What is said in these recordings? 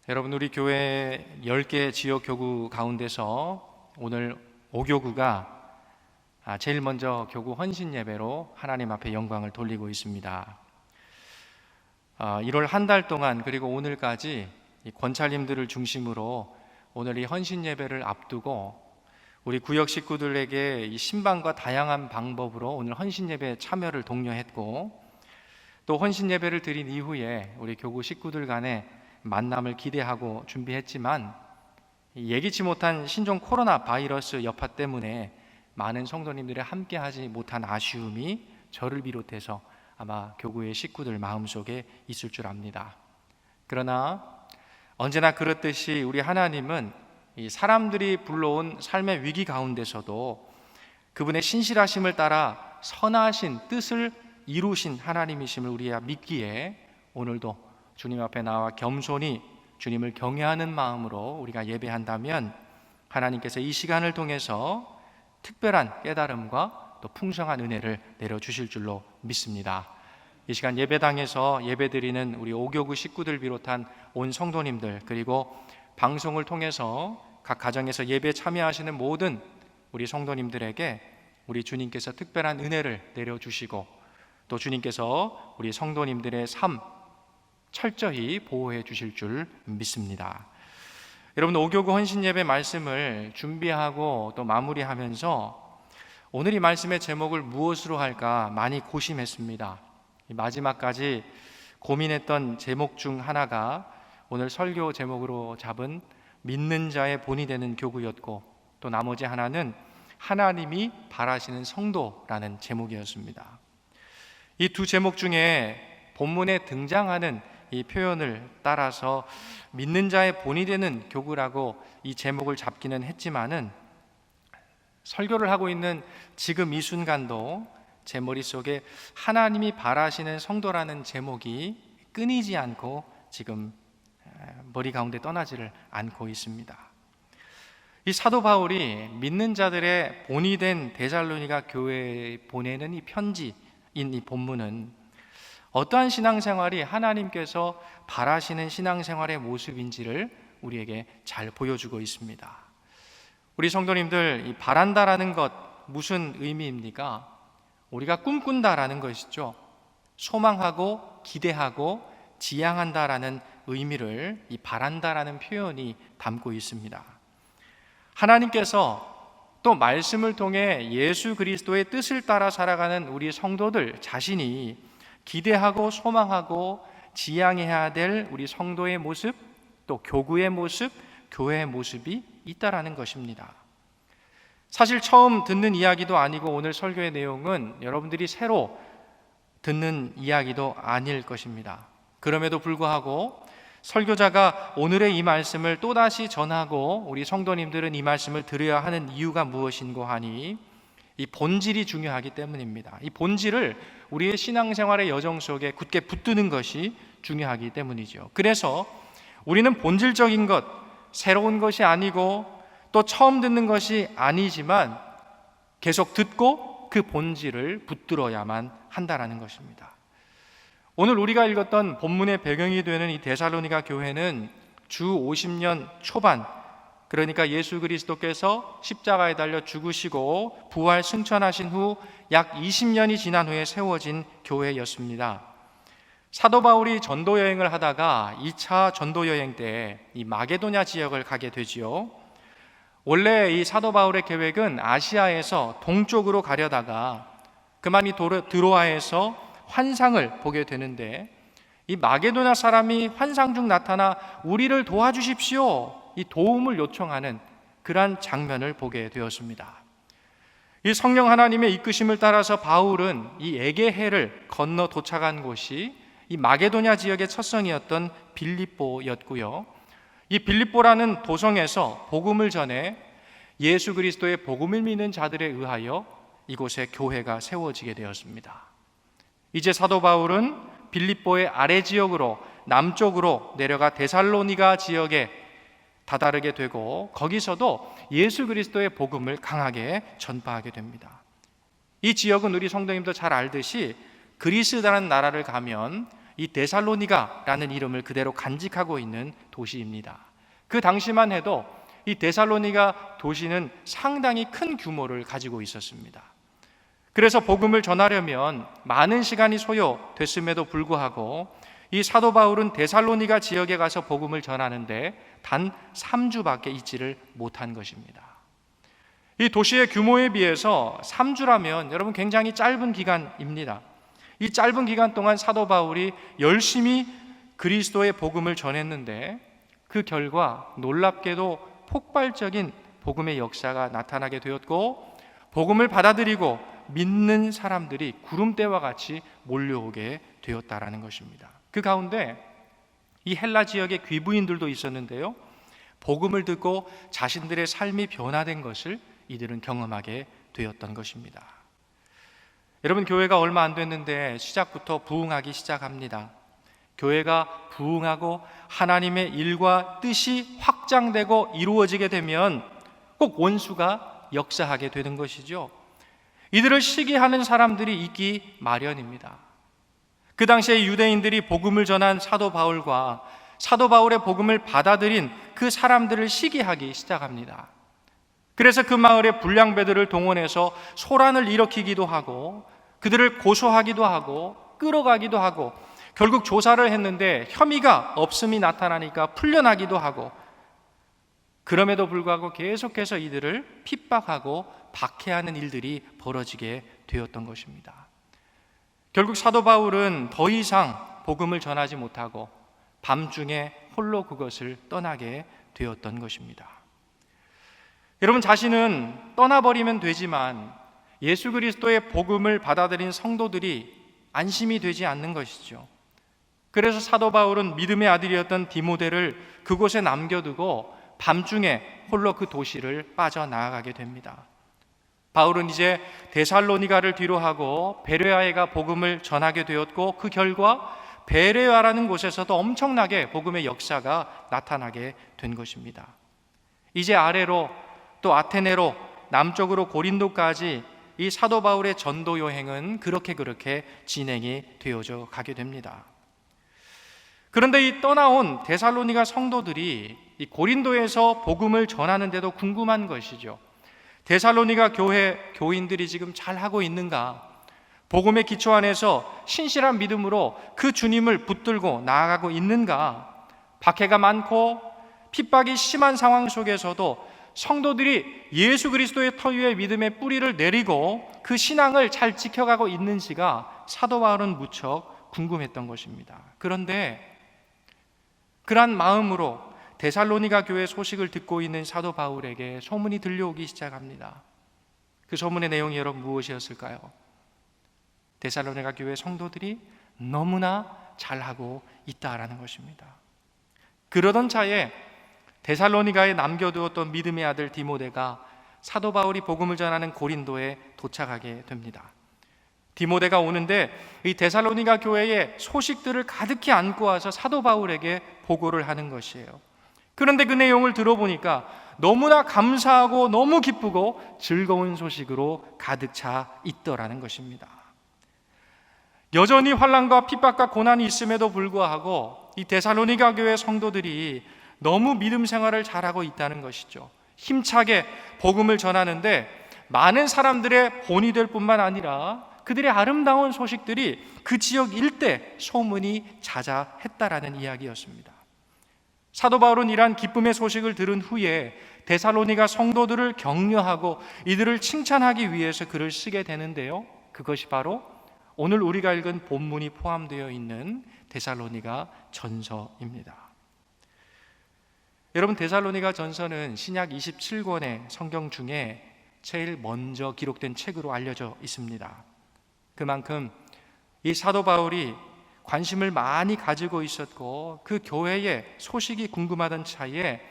여러분, 우리 교회 10개 지역 교구 가운데서 오늘 5교구가 제일 먼저 교구 헌신 예배로 하나님 앞에 영광을 돌리고 있습니다. 1월 한 달 동안 그리고 오늘까지 이 권찰님들을 중심으로 오늘 이 헌신 예배를 앞두고 우리 구역 식구들에게 이 신방과 다양한 방법으로 오늘 헌신 예배에 참여를 독려했고, 또 헌신 예배를 드린 이후에 우리 교구 식구들 간에 만남을 기대하고 준비했지만 예기치 못한 신종 코로나 바이러스 여파 때문에 많은 성도님들이 함께하지 못한 아쉬움이 저를 비롯해서 아마 교구의 식구들 마음속에 있을 줄 압니다. 그러나 언제나 그렇듯이 우리 하나님은 이 사람들이 불러온 삶의 위기 가운데서도 그분의 신실하심을 따라 선하신 뜻을 이루신 하나님이심을 우리가 믿기에 오늘도 주님 앞에 나와 겸손히 주님을 경외하는 마음으로 우리가 예배한다면 하나님께서 이 시간을 통해서 특별한 깨달음과 또 풍성한 은혜를 내려주실 줄로 믿습니다. 이 시간 예배당에서 예배드리는 우리 5교구 식구들 비롯한 온 성도님들, 그리고 방송을 통해서 각 가정에서 예배 참여하시는 모든 우리 성도님들에게 우리 주님께서 특별한 은혜를 내려주시고 또 주님께서 우리 성도님들의 삶 철저히 보호해 주실 줄 믿습니다. 여러분, 5교구 헌신 예배 말씀을 준비하고 또 마무리하면서 오늘 이 말씀의 제목을 무엇으로 할까 많이 고심했습니다. 마지막까지 고민했던 제목 중 하나가 오늘 설교 제목으로 잡은 믿는 자의 본이 되는 교구였고, 또 나머지 하나는 하나님이 바라시는 성도라는 제목이었습니다. 이 두 제목 중에 본문에 등장하는 이 표현을 따라서 믿는 자의 본이 되는 교구라고 이 제목을 잡기는 했지만은 설교를 하고 있는 지금 이 순간도 제 머릿속에 하나님이 바라시는 성도라는 제목이 끊이지 않고 지금 머리 가운데 떠나지를 않고 있습니다. 이 사도 바울이 믿는 자들의 본이 된 데살로니가 교회에 보내는 이 편지인 이 본문은 어떠한 신앙생활이 하나님께서 바라시는 신앙생활의 모습인지를 우리에게 잘 보여주고 있습니다. 우리 성도님들, 이 바란다라는 것 무슨 의미입니까? 우리가 꿈꾼다라는 것이죠. 소망하고 기대하고 지향한다라는 의미를 이 바란다라는 표현이 담고 있습니다. 하나님께서 또 말씀을 통해 예수 그리스도의 뜻을 따라 살아가는 우리 성도들 자신이 기대하고 소망하고 지향해야 될 우리 성도의 모습, 또 교구의 모습, 교회의 모습이 있다라는 것입니다. 사실 처음 듣는 이야기도 아니고 오늘 설교의 내용은 여러분들이 새로 듣는 이야기도 아닐 것입니다. 그럼에도 불구하고 설교자가 오늘의 이 말씀을 또다시 전하고 우리 성도님들은 이 말씀을 들어야 하는 이유가 무엇인고 하니 이 본질이 중요하기 때문입니다. 이 본질을 우리의 신앙생활의 여정 속에 굳게 붙드는 것이 중요하기 때문이죠. 그래서 우리는 본질적인 것, 새로운 것이 아니고 또 처음 듣는 것이 아니지만 계속 듣고 그 본질을 붙들어야만 한다라는 것입니다. 오늘 우리가 읽었던 본문의 배경이 되는 이 데살로니가 교회는 주 50년 초반, 그러니까 예수 그리스도께서 십자가에 달려 죽으시고 부활 승천하신 후 약 20년이 지난 후에 세워진 교회였습니다. 사도 바울이 전도 여행을 하다가 2차 전도 여행 때 이 마게도냐 지역을 가게 되지요. 원래 이 사도 바울의 계획은 아시아에서 동쪽으로 가려다가 그만 이 드로아에서 환상을 보게 되는데 이 마게도냐 사람이 환상 중 나타나 우리를 도와주십시오, 이 도움을 요청하는 그러한 장면을 보게 되었습니다. 이 성령 하나님의 이끄심을 따라서 바울은 이 에게해를 건너 도착한 곳이 이 마게도냐 지역의 첫성이었던 빌립보였고요. 이 빌립보라는 도성에서 복음을 전해 예수 그리스도의 복음을 믿는 자들에 의하여 이곳에 교회가 세워지게 되었습니다. 이제 사도 바울은 빌립보의 아래 지역으로 남쪽으로 내려가 데살로니가 지역에 다다르게 되고 거기서도 예수 그리스도의 복음을 강하게 전파하게 됩니다. 이 지역은 우리 성도님도 잘 알듯이 그리스라는 나라를 가면 이 데살로니가라는 이름을 그대로 간직하고 있는 도시입니다. 그 당시만 해도 이 데살로니가 도시는 상당히 큰 규모를 가지고 있었습니다. 그래서 복음을 전하려면 많은 시간이 소요됐음에도 불구하고 이 사도 바울은 데살로니가 지역에 가서 복음을 전하는데 단 3주밖에 있지를 못한 것입니다. 이 도시의 규모에 비해서 3주라면 여러분 굉장히 짧은 기간입니다. 이 짧은 기간 동안 사도 바울이 열심히 그리스도의 복음을 전했는데 그 결과 놀랍게도 폭발적인 복음의 역사가 나타나게 되었고 복음을 받아들이고 믿는 사람들이 구름대와 같이 몰려오게 되었다라는 것입니다. 그 가운데 이 헬라 지역의 귀부인들도 있었는데요, 복음을 듣고 자신들의 삶이 변화된 것을 이들은 경험하게 되었던 것입니다. 여러분, 교회가 얼마 안 됐는데 시작부터 부흥하기 시작합니다. 교회가 부흥하고 하나님의 일과 뜻이 확장되고 이루어지게 되면 꼭 원수가 역사하게 되는 것이죠. 이들을 시기하는 사람들이 있기 마련입니다. 그 당시에 유대인들이 복음을 전한 사도 바울과 사도 바울의 복음을 받아들인 그 사람들을 시기하기 시작합니다. 그래서 그 마을의 불량배들을 동원해서 소란을 일으키기도 하고 그들을 고소하기도 하고 끌어가기도 하고 결국 조사를 했는데 혐의가 없음이 나타나니까 풀려나기도 하고, 그럼에도 불구하고 계속해서 이들을 핍박하고 박해하는 일들이 벌어지게 되었던 것입니다. 결국 사도 바울은 더 이상 복음을 전하지 못하고 밤중에 홀로 그것을 떠나게 되었던 것입니다. 여러분, 자신은 떠나버리면 되지만 예수 그리스도의 복음을 받아들인 성도들이 안심이 되지 않는 것이죠. 그래서 사도 바울은 믿음의 아들이었던 디모데를 그곳에 남겨두고 밤중에 홀로 그 도시를 빠져나가게 됩니다. 바울은 이제 데살로니가를 뒤로하고 베레아에가 복음을 전하게 되었고 그 결과 베레아라는 곳에서도 엄청나게 복음의 역사가 나타나게 된 것입니다. 이제 아래로 또 아테네로 남쪽으로 고린도까지 이 사도 바울의 전도 여행은 그렇게 진행이 되어져 가게 됩니다. 그런데 이 떠나온 데살로니가 성도들이 이 고린도에서 복음을 전하는데도 궁금한 것이죠. 데살로니가 교인들이 지금 잘하고 있는가? 복음의 기초 안에서 신실한 믿음으로 그 주님을 붙들고 나아가고 있는가? 박해가 많고 핍박이 심한 상황 속에서도 성도들이 예수 그리스도의 터 위에 믿음의 뿌리를 내리고 그 신앙을 잘 지켜가고 있는지가 사도 바울은 무척 궁금했던 것입니다. 그런데 그러한 마음으로 데살로니가 교회 소식을 듣고 있는 사도 바울에게 소문이 들려오기 시작합니다. 그 소문의 내용이 여러분 무엇이었을까요? 데살로니가 교회 성도들이 너무나 잘하고 있다라는 것입니다. 그러던 차에 데살로니가에 남겨두었던 믿음의 아들 디모데가 사도 바울이 복음을 전하는 고린도에 도착하게 됩니다. 디모데가 오는데 이 데살로니가 교회의 소식들을 가득히 안고 와서 사도 바울에게 보고를 하는 것이에요. 그런데 그 내용을 들어보니까 너무나 감사하고 너무 기쁘고 즐거운 소식으로 가득 차 있더라는 것입니다. 여전히 환난과 핍박과 고난이 있음에도 불구하고 이 데살로니가 교회 성도들이 너무 믿음 생활을 잘하고 있다는 것이죠. 힘차게 복음을 전하는데 많은 사람들의 본이 될 뿐만 아니라 그들의 아름다운 소식들이 그 지역 일대 소문이 자자했다라는 이야기였습니다. 사도 바울은 이러한 기쁨의 소식을 들은 후에 데살로니가 성도들을 격려하고 이들을 칭찬하기 위해서 글을 쓰게 되는데요, 그것이 바로 오늘 우리가 읽은 본문이 포함되어 있는 데살로니가 전서입니다. 여러분, 데살로니가 전서는 신약 27권의 성경 중에 제일 먼저 기록된 책으로 알려져 있습니다. 그만큼 이 사도 바울이 관심을 많이 가지고 있었고 그 교회의 소식이 궁금하던 차에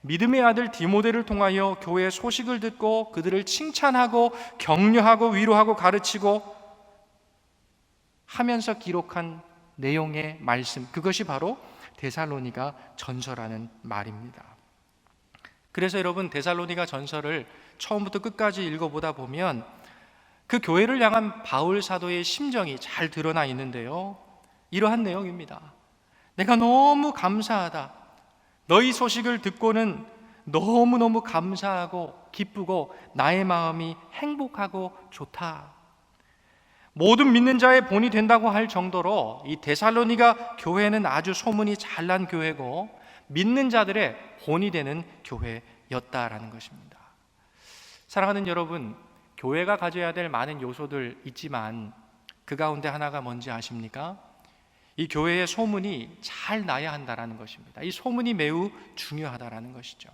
믿음의 아들 디모데를 통하여 교회의 소식을 듣고 그들을 칭찬하고 격려하고 위로하고 가르치고 하면서 기록한 내용의 말씀, 그것이 바로 데살로니가 전서라는 말입니다. 그래서 여러분, 데살로니가 전서를 처음부터 끝까지 읽어보다 보면 그 교회를 향한 바울 사도의 심정이 잘 드러나 있는데요, 이러한 내용입니다. 내가 너무 감사하다. 너희 소식을 듣고는 너무너무 감사하고 기쁘고 나의 마음이 행복하고 좋다. 모든 믿는 자의 본이 된다고 할 정도로 이 데살로니가 교회는 아주 소문이 잘난 교회고 믿는 자들의 본이 되는 교회였다라는 것입니다. 사랑하는 여러분, 교회가 가져야 될 많은 요소들 있지만 그 가운데 하나가 뭔지 아십니까? 이 교회의 소문이 잘 나야 한다라는 것입니다. 이 소문이 매우 중요하다라는 것이죠.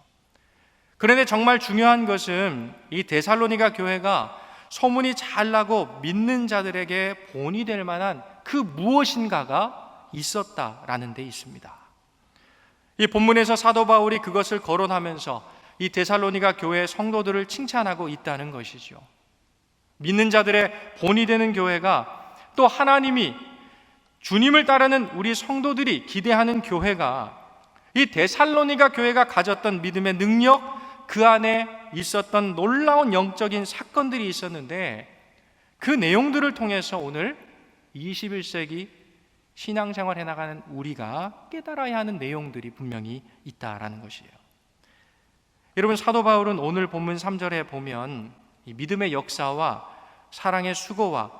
그런데 정말 중요한 것은 이 데살로니가 교회가 소문이 잘 나고 믿는 자들에게 본이 될 만한 그 무엇인가가 있었다라는 데 있습니다. 이 본문에서 사도 바울이 그것을 거론하면서 이 데살로니가 교회의 성도들을 칭찬하고 있다는 것이죠. 믿는 자들의 본이 되는 교회가, 또 하나님이 주님을 따르는 우리 성도들이 기대하는 교회가, 이 데살로니가 교회가 가졌던 믿음의 능력, 그 안에 있었던 놀라운 영적인 사건들이 있었는데 그 내용들을 통해서 오늘 21세기 신앙생활 해나가는 우리가 깨달아야 하는 내용들이 분명히 있다라는 것이에요. 여러분, 사도 바울은 오늘 본문 3절에 보면 이 믿음의 역사와 사랑의 수고와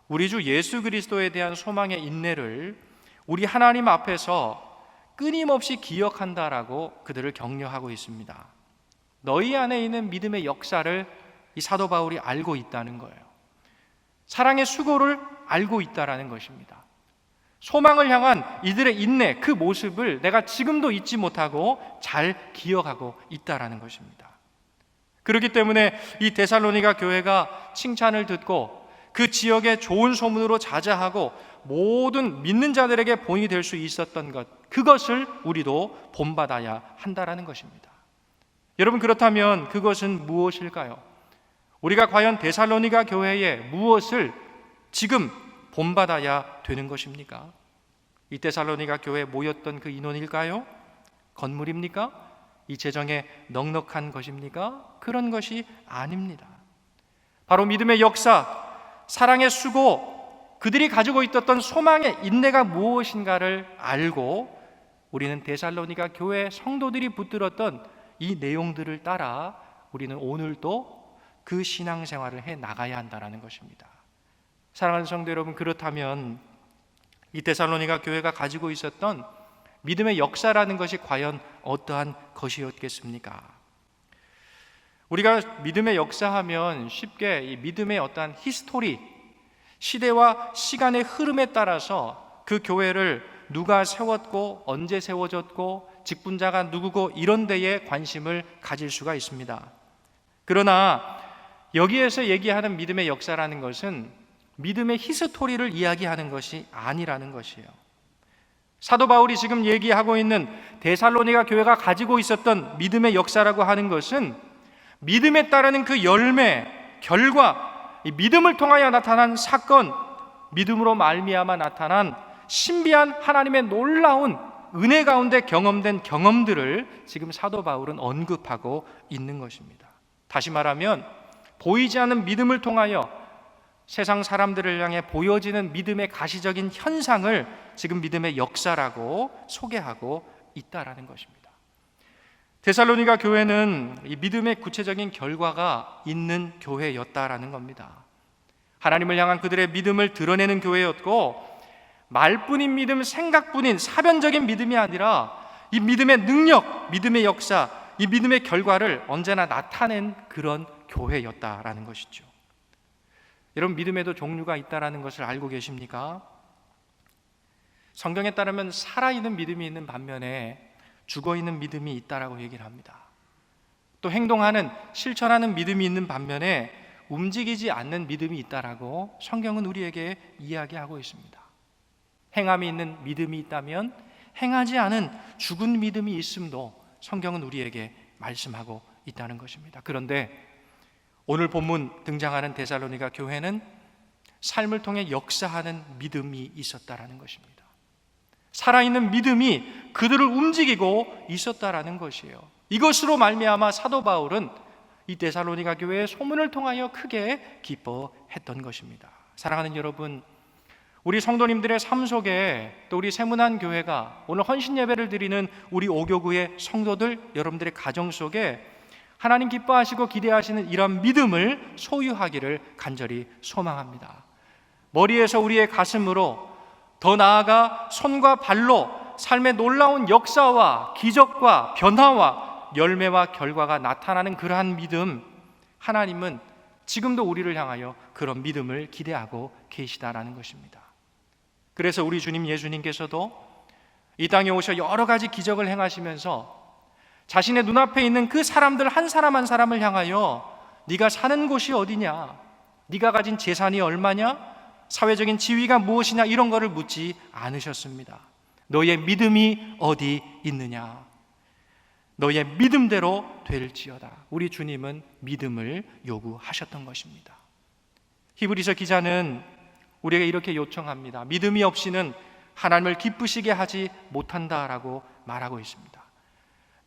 우리 주 예수 그리스도에 대한 소망의 인내를 우리 하나님 앞에서 끊임없이 기억한다라고 그들을 격려하고 있습니다. 너희 안에 있는 믿음의 역사를 이 사도 바울이 알고 있다는 거예요. 사랑의 수고를 알고 있다라는 것입니다. 소망을 향한 이들의 인내, 그 모습을 내가 지금도 잊지 못하고 잘 기억하고 있다라는 것입니다. 그렇기 때문에 이 데살로니가 교회가 칭찬을 듣고 그 지역의 좋은 소문으로 자자하고 모든 믿는 자들에게 본이 될 수 있었던 것, 그것을 우리도 본받아야 한다라는 것입니다. 여러분, 그렇다면 그것은 무엇일까요? 우리가 과연 데살로니가 교회에 무엇을 지금 본받아야 되는 것입니까? 이 데살로니가 교회에 모였던 그 인원일까요? 건물입니까? 이 재정에 넉넉한 것입니까? 그런 것이 아닙니다. 바로 믿음의 역사, 사랑의 수고, 그들이 가지고 있었던 소망의 인내가 무엇인가를 알고 우리는 데살로니가 교회 성도들이 붙들었던 이 내용들을 따라 우리는 오늘도 그 신앙생활을 해 나가야 한다는 것입니다. 사랑하는 성도 여러분, 그렇다면 이 데살로니가 교회가 가지고 있었던 믿음의 역사라는 것이 과연 어떠한 것이었겠습니까? 우리가 믿음의 역사하면 쉽게 이 믿음의 어떠한 히스토리, 시대와 시간의 흐름에 따라서 그 교회를 누가 세웠고 언제 세워졌고 직분자가 누구고 이런 데에 관심을 가질 수가 있습니다. 그러나 여기에서 얘기하는 믿음의 역사라는 것은 믿음의 히스토리를 이야기하는 것이 아니라는 것이에요. 사도 바울이 지금 얘기하고 있는 데살로니가 교회가 가지고 있었던 믿음의 역사라고 하는 것은 믿음에 따르는 그 열매, 결과, 이 믿음을 통하여 나타난 사건, 믿음으로 말미암아 나타난 신비한 하나님의 놀라운 은혜 가운데 경험된 경험들을 지금 사도 바울은 언급하고 있는 것입니다. 다시 말하면 보이지 않는 믿음을 통하여 세상 사람들을 향해 보여지는 믿음의 가시적인 현상을 지금 믿음의 역사라고 소개하고 있다라는 것입니다. 데살로니가 교회는 이 믿음의 구체적인 결과가 있는 교회였다라는 겁니다. 하나님을 향한 그들의 믿음을 드러내는 교회였고, 말뿐인 믿음, 생각뿐인 사변적인 믿음이 아니라 이 믿음의 능력, 믿음의 역사, 이 믿음의 결과를 언제나 나타낸 그런 교회였다라는 것이죠. 여러분, 믿음에도 종류가 있다라는 것을 알고 계십니까? 성경에 따르면 살아있는 믿음이 있는 반면에 죽어있는 믿음이 있다라고 얘기를 합니다. 또 행동하는, 실천하는 믿음이 있는 반면에 움직이지 않는 믿음이 있다라고 성경은 우리에게 이야기하고 있습니다. 행함이 있는 믿음이 있다면 행하지 않은 죽은 믿음이 있음도 성경은 우리에게 말씀하고 있다는 것입니다. 그런데 오늘 본문 등장하는 데살로니가 교회는 삶을 통해 역사하는 믿음이 있었다라는 것입니다. 살아있는 믿음이 그들을 움직이고 있었다라는 것이에요. 이것으로 말미암아 사도 바울은 이 데살로니가 교회의 소문을 통하여 크게 기뻐했던 것입니다. 사랑하는 여러분, 우리 성도님들의 삶 속에 또 우리 세문안 교회가 오늘 헌신 예배를 드리는 우리 오교구의 성도들, 여러분들의 가정 속에 하나님 기뻐하시고 기대하시는 이런 믿음을 소유하기를 간절히 소망합니다. 머리에서 우리의 가슴으로, 더 나아가 손과 발로 삶의 놀라운 역사와 기적과 변화와 열매와 결과가 나타나는 그러한 믿음, 하나님은 지금도 우리를 향하여 그런 믿음을 기대하고 계시다라는 것입니다. 그래서 우리 주님 예수님께서도 이 땅에 오셔 여러 가지 기적을 행하시면서 자신의 눈앞에 있는 그 사람들 한 사람 한 사람을 향하여 네가 사는 곳이 어디냐, 네가 가진 재산이 얼마냐, 사회적인 지위가 무엇이냐, 이런 거를 묻지 않으셨습니다. 너의 믿음이 어디 있느냐, 너의 믿음대로 될지어다. 우리 주님은 믿음을 요구하셨던 것입니다. 히브리서 기자는 우리에게 이렇게 요청합니다. 믿음이 없이는 하나님을 기쁘시게 하지 못한다라고 말하고 있습니다.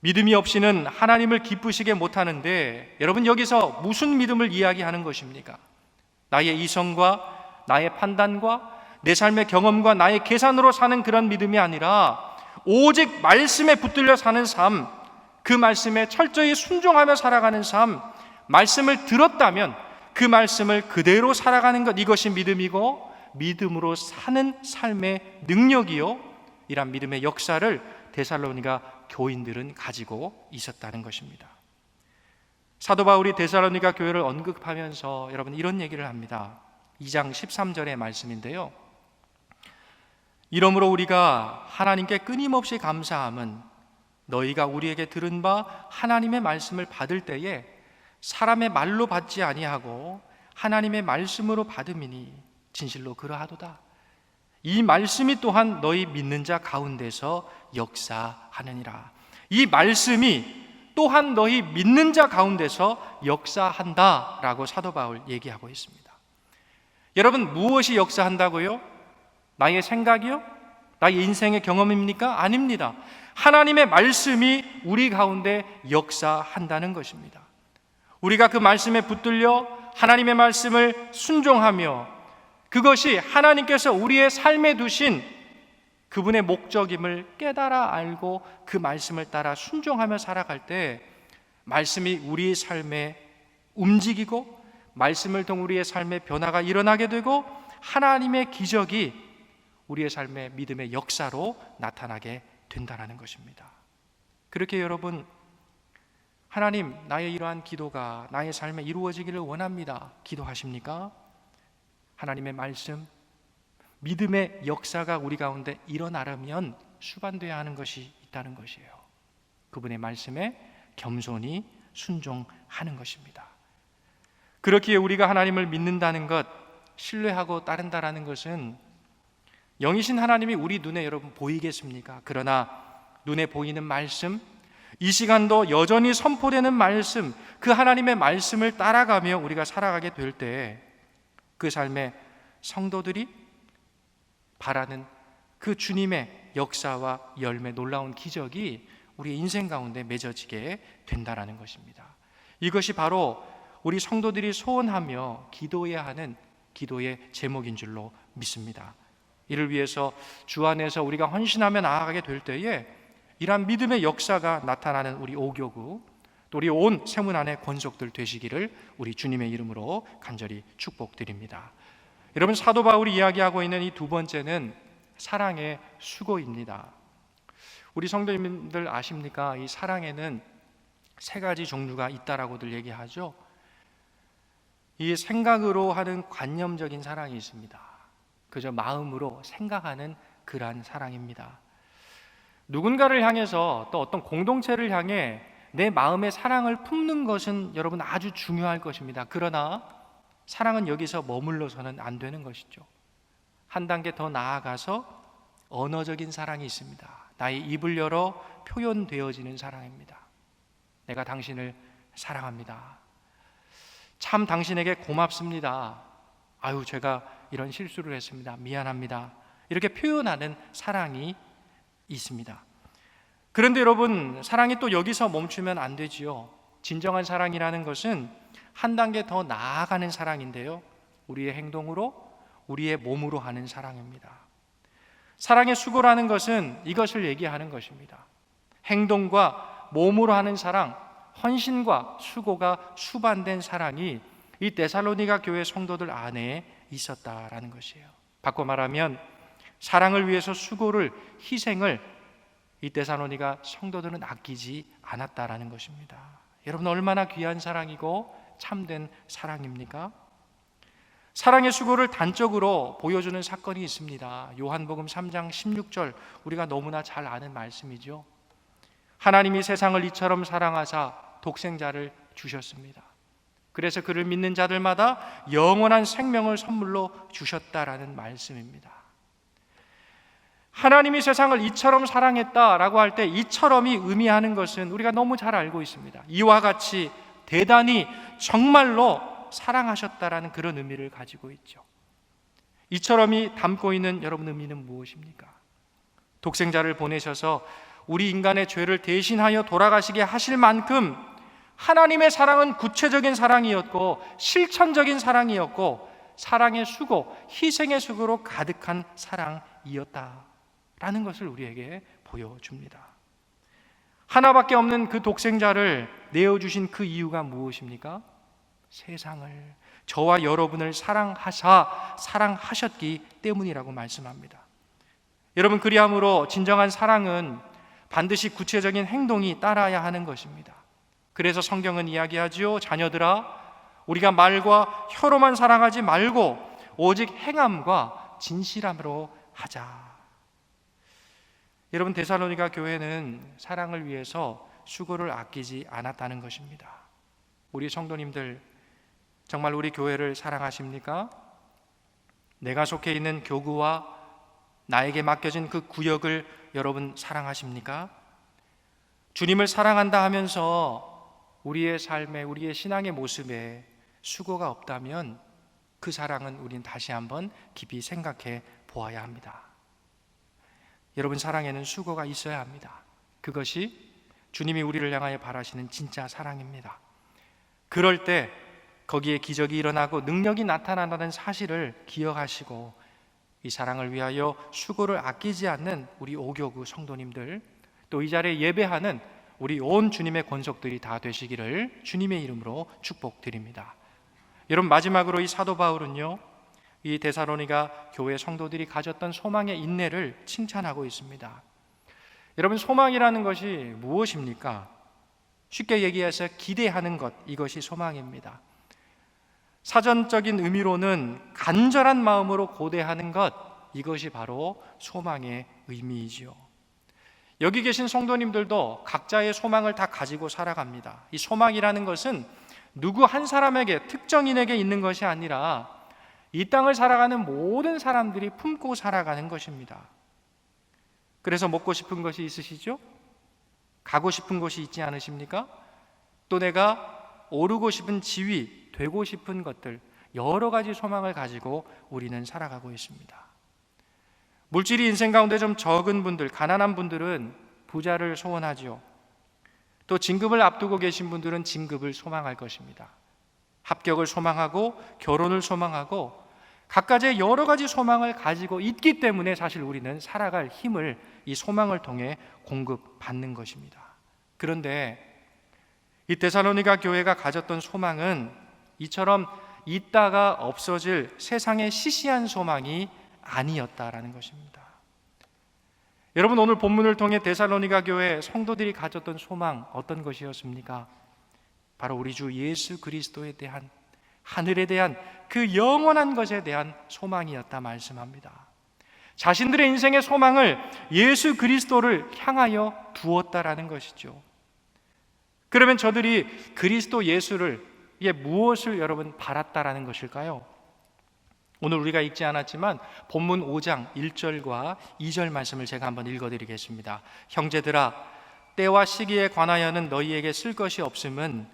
믿음이 없이는 하나님을 기쁘시게 못하는데, 여러분 여기서 무슨 믿음을 이야기하는 것입니까? 나의 이성과 나의 판단과 내 삶의 경험과 나의 계산으로 사는 그런 믿음이 아니라 오직 말씀에 붙들려 사는 삶, 그 말씀에 철저히 순종하며 살아가는 삶, 말씀을 들었다면 그 말씀을 그대로 살아가는 것, 이것이 믿음이고 믿음으로 사는 삶의 능력이요, 이란 믿음의 역사를 데살로니가 교인들은 가지고 있었다는 것입니다. 사도 바울이 데살로니가 교회를 언급하면서 여러분 이런 얘기를 합니다. 2장 13절의 말씀인데요, 이러므로 우리가 하나님께 끊임없이 감사함은 너희가 우리에게 들은 바 하나님의 말씀을 받을 때에 사람의 말로 받지 아니하고 하나님의 말씀으로 받음이니 진실로 그러하도다. 이 말씀이 또한 너희 믿는 자 가운데서 역사하느니라. 이 말씀이 또한 너희 믿는 자 가운데서 역사한다라고 사도 바울 얘기하고 있습니다. 여러분, 무엇이 역사한다고요? 나의 생각이요? 나의 인생의 경험입니까? 아닙니다. 하나님의 말씀이 우리 가운데 역사한다는 것입니다. 우리가 그 말씀에 붙들려 하나님의 말씀을 순종하며 그것이 하나님께서 우리의 삶에 두신 그분의 목적임을 깨달아 알고 그 말씀을 따라 순종하며 살아갈 때 말씀이 우리의 삶에 움직이고 말씀을 통해 우리의 삶의 변화가 일어나게 되고 하나님의 기적이 우리의 삶의 믿음의 역사로 나타나게 된다는 것입니다. 그렇게 여러분, 하나님, 나의 이러한 기도가 나의 삶에 이루어지기를 원합니다. 기도하십니까? 하나님의 말씀, 믿음의 역사가 우리 가운데 일어나려면 수반되어야 하는 것이 있다는 것이에요. 그분의 말씀에 겸손히 순종하는 것입니다. 그렇기에 우리가 하나님을 믿는다는 것, 신뢰하고 따른다라는 것은 영이신 하나님이 우리 눈에 여러분 보이겠습니까? 그러나 눈에 보이는 말씀, 이 시간도 여전히 선포되는 말씀, 그 하나님의 말씀을 따라가며 우리가 살아가게 될 때 그 삶의 성도들이 바라는 그 주님의 역사와 열매, 놀라운 기적이 우리의 인생 가운데 맺어지게 된다는 것입니다. 이것이 바로 우리 성도들이 소원하며 기도해야 하는 기도의 제목인 줄로 믿습니다. 이를 위해서 주 안에서 우리가 헌신하며 나아가게 될 때에 이러한 믿음의 역사가 나타나는 우리 오교구, 또 우리 온 세문안의 권속들 되시기를 우리 주님의 이름으로 간절히 축복드립니다. 여러분, 사도 바울이 이야기하고 있는 이 두 번째는 사랑의 수고입니다. 우리 성도님들 아십니까? 이 사랑에는 세 가지 종류가 있다라고들 얘기하죠. 이 생각으로 하는 관념적인 사랑이 있습니다. 그저 마음으로 생각하는 그러한 사랑입니다. 누군가를 향해서 또 어떤 공동체를 향해 내 마음의 사랑을 품는 것은 여러분 아주 중요할 것입니다. 그러나 사랑은 여기서 머물러서는 안 되는 것이죠. 한 단계 더 나아가서 언어적인 사랑이 있습니다. 나의 입을 열어 표현되어지는 사랑입니다. 내가 당신을 사랑합니다. 참 당신에게 고맙습니다. 아유, 제가 이런 실수를 했습니다. 미안합니다. 이렇게 표현하는 사랑이 있습니다. 그런데 여러분, 사랑이 또 여기서 멈추면 안 되지요. 진정한 사랑이라는 것은 한 단계 더 나아가는 사랑인데요, 우리의 행동으로, 우리의 몸으로 하는 사랑입니다. 사랑의 수고라는 것은 이것을 얘기하는 것입니다. 행동과 몸으로 하는 사랑, 헌신과 수고가 수반된 사랑이 이 데살로니가 교회 성도들 안에 있었다라는 것이에요. 바꿔 말하면 사랑을 위해서 수고를, 희생을 이 데살로니가 성도들은 아끼지 않았다라는 것입니다. 여러분, 얼마나 귀한 사랑이고 참된 사랑입니까? 사랑의 수고를 단적으로 보여주는 사건이 있습니다. 요한복음 3장 16절, 우리가 너무나 잘 아는 말씀이죠. 하나님이 세상을 이처럼 사랑하사 독생자를 주셨습니다. 그래서 그를 믿는 자들마다 영원한 생명을 선물로 주셨다라는 말씀입니다. 하나님이 세상을 이처럼 사랑했다라고 할 때 이처럼이 의미하는 것은 우리가 너무 잘 알고 있습니다. 이와 같이 대단히 정말로 사랑하셨다라는 그런 의미를 가지고 있죠. 이처럼이 담고 있는 여러분 의미는 무엇입니까? 독생자를 보내셔서 우리 인간의 죄를 대신하여 돌아가시게 하실 만큼 하나님의 사랑은 구체적인 사랑이었고 실천적인 사랑이었고 사랑의 수고, 희생의 수고로 가득한 사랑이었다라는 것을 우리에게 보여줍니다. 하나밖에 없는 그 독생자를 내어주신 그 이유가 무엇입니까? 세상을, 저와 여러분을 사랑하셨기 때문이라고 말씀합니다. 여러분, 그리함으로 진정한 사랑은 반드시 구체적인 행동이 따라야 하는 것입니다. 그래서 성경은 이야기하지요. 자녀들아, 우리가 말과 혀로만 사랑하지 말고 오직 행함과 진실함으로 하자. 여러분, 데살로니가 교회는 사랑을 위해서 수고를 아끼지 않았다는 것입니다. 우리 성도님들, 정말 우리 교회를 사랑하십니까? 내가 속해 있는 교구와 나에게 맡겨진 그 구역을 여러분 사랑하십니까? 주님을 사랑한다 하면서 우리의 삶에, 우리의 신앙의 모습에 수고가 없다면 그 사랑은 우린 다시 한번 깊이 생각해 보아야 합니다. 여러분, 사랑에는 수고가 있어야 합니다. 그것이 주님이 우리를 향하여 바라시는 진짜 사랑입니다. 그럴 때 거기에 기적이 일어나고 능력이 나타난다는 사실을 기억하시고 이 사랑을 위하여 수고를 아끼지 않는 우리 오교구 성도님들, 또 이 자리에 예배하는 우리 온 주님의 권속들이 다 되시기를 주님의 이름으로 축복드립니다. 여러분, 마지막으로 이 사도 바울은요, 이 데살로니가 교회 성도들이 가졌던 소망의 인내를 칭찬하고 있습니다. 여러분, 소망이라는 것이 무엇입니까? 쉽게 얘기해서 기대하는 것, 이것이 소망입니다. 사전적인 의미로는 간절한 마음으로 고대하는 것, 이것이 바로 소망의 의미이지요. 여기 계신 성도님들도 각자의 소망을 다 가지고 살아갑니다. 이 소망이라는 것은 누구 한 사람에게, 특정인에게 있는 것이 아니라 이 땅을 살아가는 모든 사람들이 품고 살아가는 것입니다. 그래서 먹고 싶은 것이 있으시죠? 가고 싶은 곳이 있지 않으십니까? 또 내가 오르고 싶은 지위, 되고 싶은 것들, 여러 가지 소망을 가지고 우리는 살아가고 있습니다. 물질이 인생 가운데 좀 적은 분들, 가난한 분들은 부자를 소원하죠. 또 진급을 앞두고 계신 분들은 진급을 소망할 것입니다. 합격을 소망하고 결혼을 소망하고 각가지의 여러 가지 소망을 가지고 있기 때문에 사실 우리는 살아갈 힘을 이 소망을 통해 공급받는 것입니다. 그런데 이 데살로니가 교회가 가졌던 소망은 이처럼 있다가 없어질 세상의 시시한 소망이 아니었다라는 것입니다. 여러분, 오늘 본문을 통해 데살로니가 교회 성도들이 가졌던 소망 어떤 것이었습니까? 바로 우리 주 예수 그리스도에 대한, 하늘에 대한 그 영원한 것에 대한 소망이었다 말씀합니다. 자신들의 인생의 소망을 예수 그리스도를 향하여 두었다라는 것이죠. 그러면 저들이 그리스도 예수를, 이게 무엇을 여러분 바랐다라는 것일까요? 오늘 우리가 읽지 않았지만 본문 5장 1절과 2절 말씀을 제가 한번 읽어드리겠습니다. 형제들아, 때와 시기에 관하여는 너희에게 쓸 것이 없음은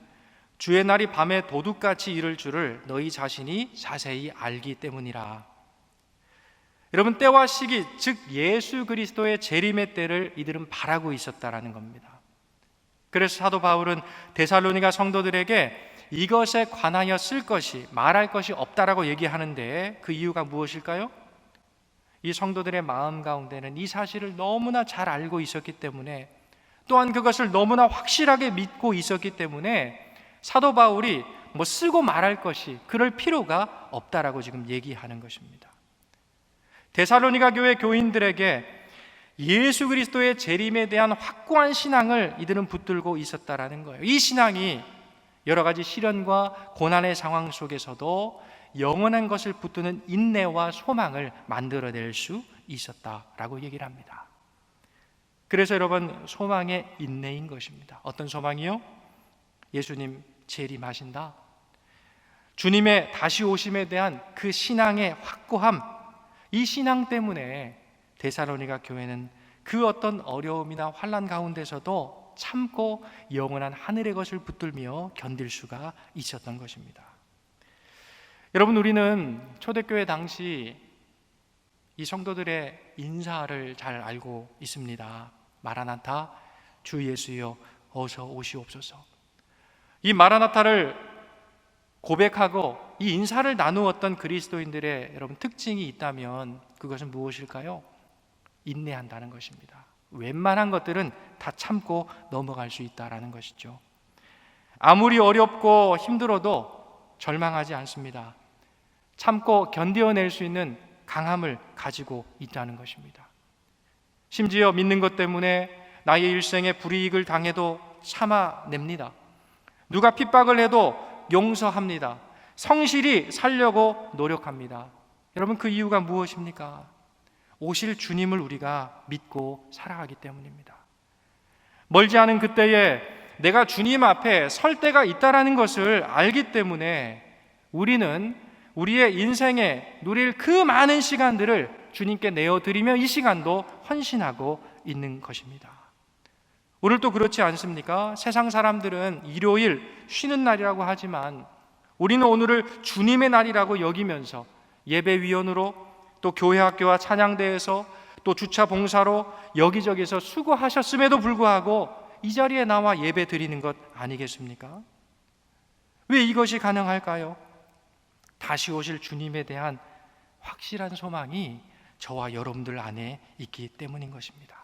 주의 날이 밤에 도둑같이 이를 줄을 너희 자신이 자세히 알기 때문이라. 여러분, 때와 시기, 즉 예수 그리스도의 재림의 때를 이들은 바라고 있었다라는 겁니다. 그래서 사도 바울은 데살로니가 성도들에게 이것에 관하여 쓸 것이, 말할 것이 없다라고 얘기하는데 그 이유가 무엇일까요? 이 성도들의 마음 가운데는 이 사실을 너무나 잘 알고 있었기 때문에, 또한 그것을 너무나 확실하게 믿고 있었기 때문에 사도 바울이 쓰고 말할 것이, 그럴 필요가 없다라고 지금 얘기하는 것입니다. 데살로니가 교회 교인들에게 예수 그리스도의 재림에 대한 확고한 신앙을 이들은 붙들고 있었다라는 거예요. 이 신앙이 여러 가지 시련과 고난의 상황 속에서도 영원한 것을 붙드는 인내와 소망을 만들어낼 수 있었다라고 얘기를 합니다. 그래서 여러분, 소망의 인내인 것입니다. 어떤 소망이요? 예수님 재림하신다, 주님의 다시 오심에 대한 그 신앙의 확고함, 이 신앙 때문에 데살로니가 교회는 그 어떤 어려움이나 환난 가운데서도 참고 영원한 하늘의 것을 붙들며 견딜 수가 있었던 것입니다. 여러분, 우리는 초대교회 당시 이 성도들의 인사를 잘 알고 있습니다. 마라나타, 주 예수여 어서 오시옵소서. 이 마라나타를 고백하고 이 인사를 나누었던 그리스도인들의 여러분 특징이 있다면 그것은 무엇일까요? 인내한다는 것입니다. 웬만한 것들은 다 참고 넘어갈 수 있다라는 것이죠. 아무리 어렵고 힘들어도 절망하지 않습니다. 참고 견뎌낼 수 있는 강함을 가지고 있다는 것입니다. 심지어 믿는 것 때문에 나의 일생에 불이익을 당해도 참아냅니다. 누가 핍박을 해도 용서합니다. 성실히 살려고 노력합니다. 여러분, 그 이유가 무엇입니까? 오실 주님을 우리가 믿고 살아가기 때문입니다. 멀지 않은 그때에 내가 주님 앞에 설 때가 있다는 것을 알기 때문에 우리는 우리의 인생에 누릴 그 많은 시간들을 주님께 내어드리며 이 시간도 헌신하고 있는 것입니다. 오늘도 그렇지 않습니까? 세상 사람들은 일요일 쉬는 날이라고 하지만 우리는 오늘을 주님의 날이라고 여기면서 예배위원으로, 또 교회 학교와 찬양대에서, 또 주차 봉사로 여기저기서 수고하셨음에도 불구하고 이 자리에 나와 예배 드리는 것 아니겠습니까? 왜 이것이 가능할까요? 다시 오실 주님에 대한 확실한 소망이 저와 여러분들 안에 있기 때문인 것입니다.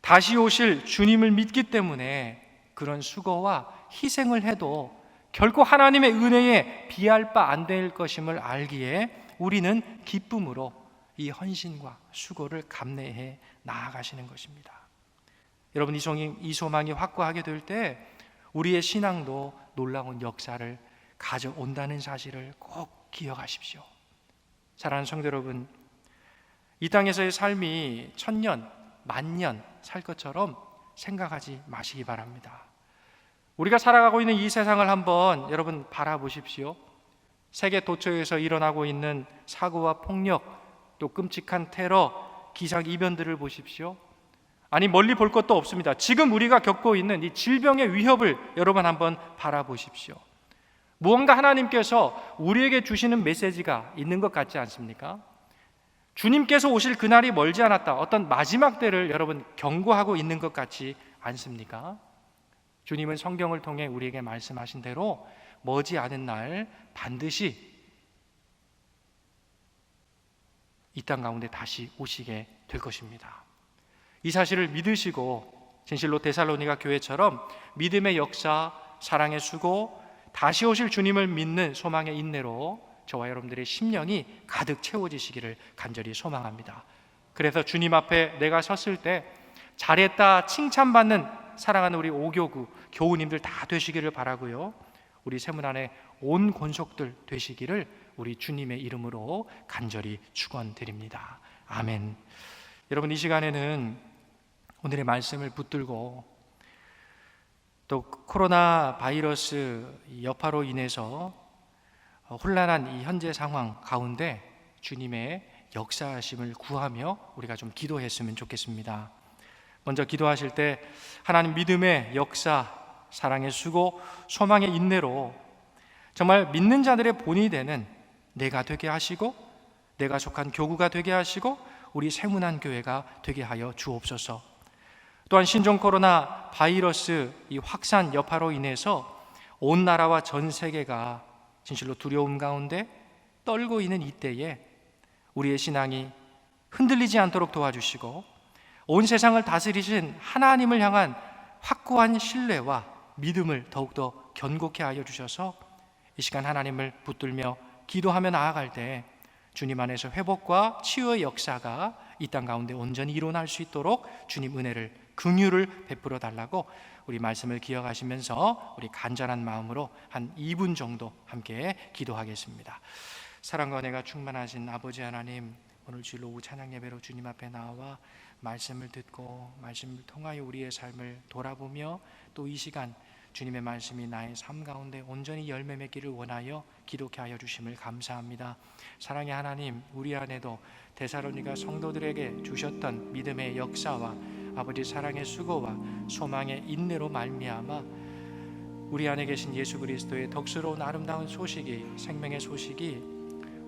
다시 오실 주님을 믿기 때문에 그런 수고와 희생을 해도 결코 하나님의 은혜에 비할 바 안 될 것임을 알기에 우리는 기쁨으로 이 헌신과 수고를 감내해 나아가시는 것입니다. 여러분, 이 소망이 확고하게 될 때 우리의 신앙도 놀라운 역사를 가져온다는 사실을 꼭 기억하십시오. 사랑하는 성도 여러분, 이 땅에서의 삶이 1000년, 10,000년 살 것처럼 생각하지 마시기 바랍니다. 우리가 살아가고 있는 이 세상을 한번 여러분 바라보십시오. 세계 도처에서 일어나고 있는 사고와 폭력, 또 끔찍한 테러, 기상이변들을 보십시오. 아니, 멀리 볼 것도 없습니다. 지금 우리가 겪고 있는 이 질병의 위협을 여러분 한번 바라보십시오. 무언가 하나님께서 우리에게 주시는 메시지가 있는 것 같지 않습니까? 주님께서 오실 그날이 멀지 않았다, 어떤 마지막 때를 여러분 경고하고 있는 것 같지 않습니까? 주님은 성경을 통해 우리에게 말씀하신 대로 머지않은 날 반드시 이 땅 가운데 다시 오시게 될 것입니다. 이 사실을 믿으시고 진실로 데살로니가 교회처럼 믿음의 역사, 사랑의 수고, 다시 오실 주님을 믿는 소망의 인내로 저와 여러분들의 심령이 가득 채워지시기를 간절히 소망합니다. 그래서 주님 앞에 내가 섰을 때 잘했다 칭찬받는 사랑하는 우리 오교구 교우님들 다 되시기를 바라고요. 우리 세문 안에 온 권속들 되시기를 우리 주님의 이름으로 간절히 축원드립니다. 아멘. 여러분, 이 시간에는 오늘의 말씀을 붙들고 또 코로나 바이러스 여파로 인해서 혼란한 이 현재 상황 가운데 주님의 역사하심을 구하며 우리가 좀 기도했으면 좋겠습니다. 먼저 기도하실 때 하나님 믿음의 역사, 사랑의 수고, 소망의 인내로 정말 믿는 자들의 본이 되는 내가 되게 하시고 내가 속한 교구가 되게 하시고 우리 세문안 교회가 되게 하여 주옵소서. 또한 신종 코로나 바이러스 이 확산 여파로 인해서 온 나라와 전 세계가 진실로 두려움 가운데 떨고 있는 이때에 우리의 신앙이 흔들리지 않도록 도와주시고 온 세상을 다스리신 하나님을 향한 확고한 신뢰와 믿음을 더욱더 견고케 하여 주셔서 이 시간 하나님을 붙들며 기도하며 나아갈 때 주님 안에서 회복과 치유의 역사가 이 땅 가운데 온전히 일어날 수 있도록 주님 은혜를, 긍휼을 베풀어 달라고 우리 말씀을 기억하시면서 우리 간절한 마음으로 한 2분 정도 함께 기도하겠습니다. 사랑과 은혜가 충만하신 아버지 하나님, 오늘 주일 오후 찬양 예배로 주님 앞에 나와 말씀을 듣고 말씀을 통하여 우리의 삶을 돌아보며 또 이 시간 주님의 말씀이 나의 삶 가운데 온전히 열매 맺기를 원하여 기도케 하여 주심을 감사합니다. 사랑의 하나님, 우리 안에도 데살로니가 성도들에게 주셨던 믿음의 역사와 아버지 사랑의 수고와 소망의 인내로 말미암아 우리 안에 계신 예수 그리스도의 덕스러운 아름다운 소식이, 생명의 소식이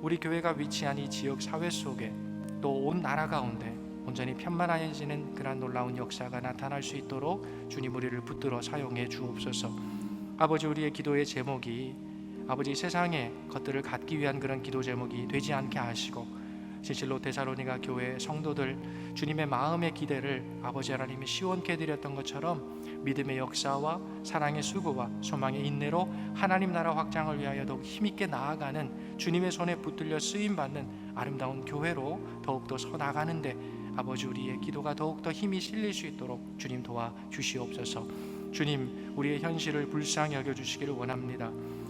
우리 교회가 위치한 이 지역 사회 속에 또 온 나라 가운데 온전히 편만해지는 그러한 놀라운 역사가 나타날 수 있도록 주님 우리를 붙들어 사용해 주옵소서. 아버지, 우리의 기도의 제목이 아버지 세상의 것들을 갖기 위한 그런 기도 제목이 되지 않게 하시고 진실로 데살로니가 교회 성도들 주님의 마음의 기대를 아버지 하나님이 시원케 해드렸던 것처럼 믿음의 역사와 사랑의 수고와 소망의 인내로 하나님 나라 확장을 위하여 더욱 힘있게 나아가는 주님의 손에 붙들려 쓰임받는 아름다운 교회로 더욱더 서나가는데 아버지 우리의 기도가 더욱더 힘이 실릴 수 있도록 주님 도와주시옵소서. 주님, 우리의 현실을 불쌍히 여겨주시기를 원합니다.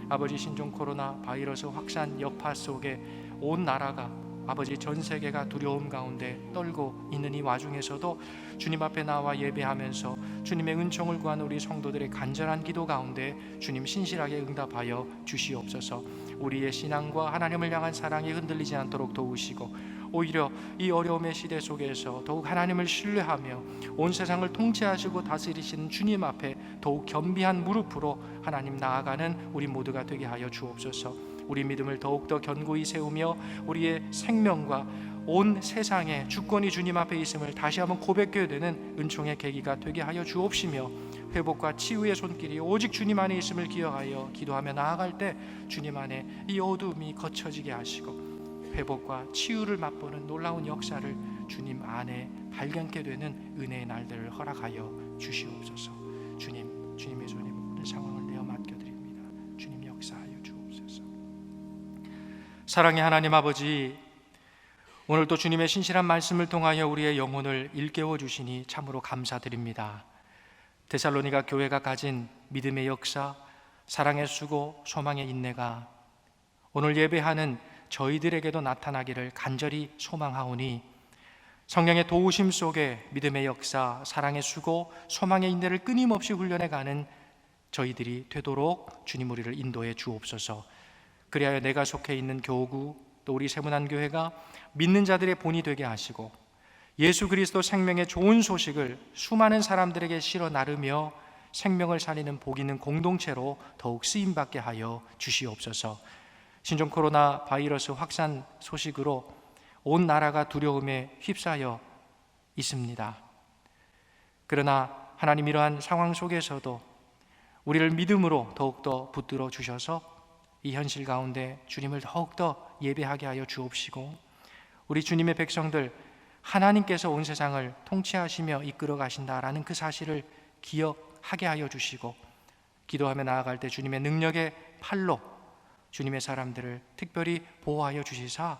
아버지, 신종 코로나 바이러스 확산 여파 속에 온 나라가 아버지 전 세계가 두려움 가운데 떨고 있는 이 와중에서도 주님 앞에 나와 예배하면서 주님의 은총을 구하는 우리 성도들의 간절한 기도 가운데 주님 신실하게 응답하여 주시옵소서. 우리의 신앙과 하나님을 향한 사랑이 흔들리지 않도록 도우시고 오히려 이 어려움의 시대 속에서 더욱 하나님을 신뢰하며 온 세상을 통치하시고 다스리시는 주님 앞에 더욱 겸비한 무릎으로 하나님 나아가는 우리 모두가 되게 하여 주옵소서. 우리 믿음을 더욱더 견고히 세우며 우리의 생명과 온 세상의 주권이 주님 앞에 있음을 다시 한번 고백해야 되는 은총의 계기가 되게 하여 주옵시며 회복과 치유의 손길이 오직 주님 안에 있음을 기억하여 기도하며 나아갈 때 주님 안에 이 어둠이 거쳐지게 하시고 회복과 치유를 맛보는 놀라운 역사를 주님 안에 발견케 되는 은혜의 날들을 허락하여 주시옵소서. 주님의 손에 모든 상황을 내어 맡겨드립니다. 주님 역사하여 주옵소서. 사랑의 하나님 아버지, 오늘도 주님의 신실한 말씀을 통하여 우리의 영혼을 일깨워 주시니 참으로 감사드립니다. 데살로니가 교회가 가진 믿음의 역사, 사랑의 수고, 소망의 인내가 오늘 예배하는 저희들에게도 나타나기를 간절히 소망하오니 성령의 도우심 속에 믿음의 역사, 사랑의 수고, 소망의 인내를 끊임없이 훈련해가는 저희들이 되도록 주님 우리를 인도해 주옵소서. 그리하여 내가 속해 있는 교구 또 우리 세문안교회가 믿는 자들의 본이 되게 하시고 예수 그리스도 생명의 좋은 소식을 수많은 사람들에게 실어 나르며 생명을 살리는 복 있는 공동체로 더욱 쓰임받게 하여 주시옵소서. 신종 코로나 바이러스 확산 소식으로 온 나라가 두려움에 휩싸여 있습니다. 그러나 하나님, 이러한 상황 속에서도 우리를 믿음으로 더욱더 붙들어 주셔서 이 현실 가운데 주님을 더욱더 예배하게 하여 주옵시고 우리 주님의 백성들 하나님께서 온 세상을 통치하시며 이끌어 가신다라는 그 사실을 기억하게 하여 주시고 기도하며 나아갈 때 주님의 능력의 팔로 주님의 사람들을 특별히 보호하여 주시사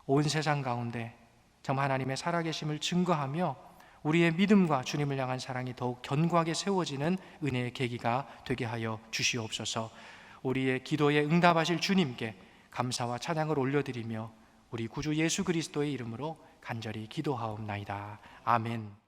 온 세상 가운데 정말 하나님의 살아계심을 증거하며 우리의 믿음과 주님을 향한 사랑이 더욱 견고하게 세워지는 은혜의 계기가 되게 하여 주시옵소서. 우리의 기도에 응답하실 주님께 감사와 찬양을 올려드리며 우리 구주 예수 그리스도의 이름으로 간절히 기도하옵나이다. 아멘.